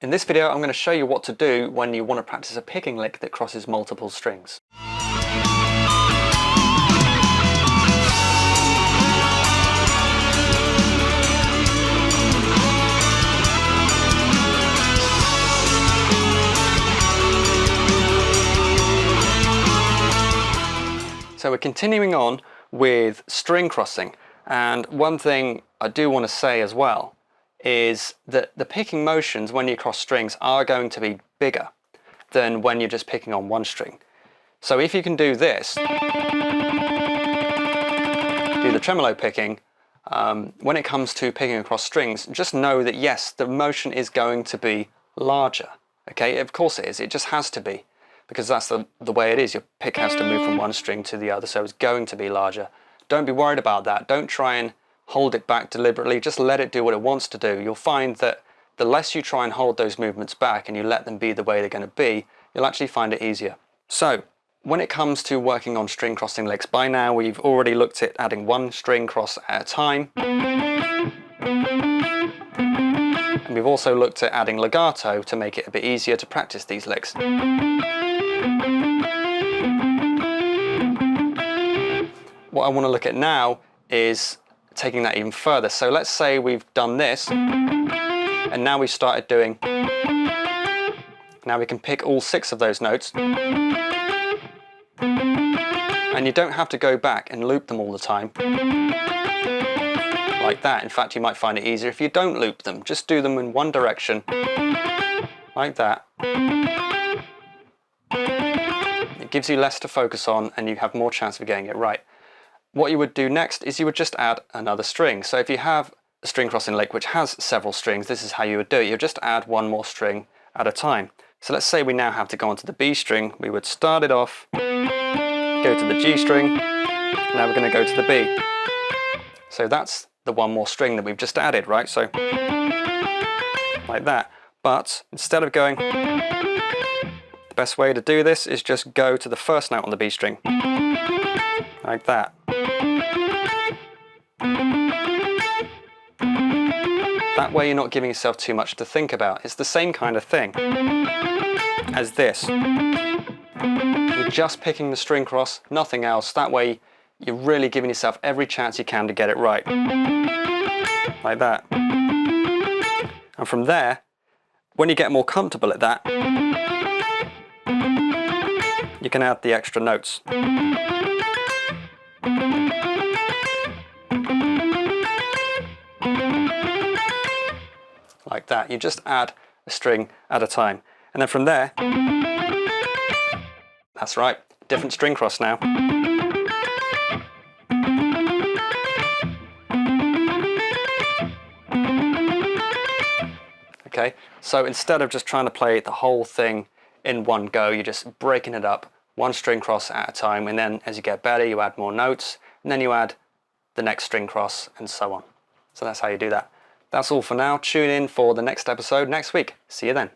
In this video I'm going to show you what to do when you want to practice a picking lick that crosses multiple strings. So we're continuing on with string crossing, and one thing I do want to say as well is that the picking motions when you cross strings are going to be bigger than when you're just picking on one string. So if you can do this, do the tremolo picking, when it comes to picking across strings, just know that yes, the motion is going to be larger. Okay, of course it is, it just has to be, because that's the way it is. Your pick has to move from one string to the other, so it's going to be larger. Don't be worried about that. Don't try and hold it back deliberately, just let it do what it wants to do. You'll find that the less you try and hold those movements back and you let them be the way they're going to be, you'll actually find it easier. So when it comes to working on string crossing licks, by now we've already looked at adding one string cross at a time, and we've also looked at adding legato to make it a bit easier to practice these licks. What I want to look at now is taking that even further. So let's say we've done this, and now we've started doing, now we can pick all 6 of those notes, and you don't have to go back and loop them all the time like that. In fact, you might find it easier if you don't loop them. Just do them in one direction like that. It gives you less to focus on and you have more chance of getting it right. What you would do next is you would just add another string. So if you have a string crossing lick which has several strings, this is how you would do it. You just add one more string at a time. So let's say we now have to go onto the B string. We would start it off, go to the G string, now we're going to go to the B. So that's the one more string that we've just added, right? So like that. But instead of going, the best way to do this is just go to the first note on the B string, like that. That way you're not giving yourself too much to think about. It's the same kind of thing as this. You're just picking the string cross, nothing else. That way you're really giving yourself every chance you can to get it right. Like that. And from there, when you get more comfortable at that, you can add the extra notes. Like that. You just add a string at a time. And then from there, that's right, different string cross now. Okay, so instead of just trying to play the whole thing in one go, you're just breaking it up, one string cross at a time, and then as you get better, you add more notes, and then you add the next string cross, and so on. So that's how you do that. That's all for now. Tune in for the next episode next week. See you then.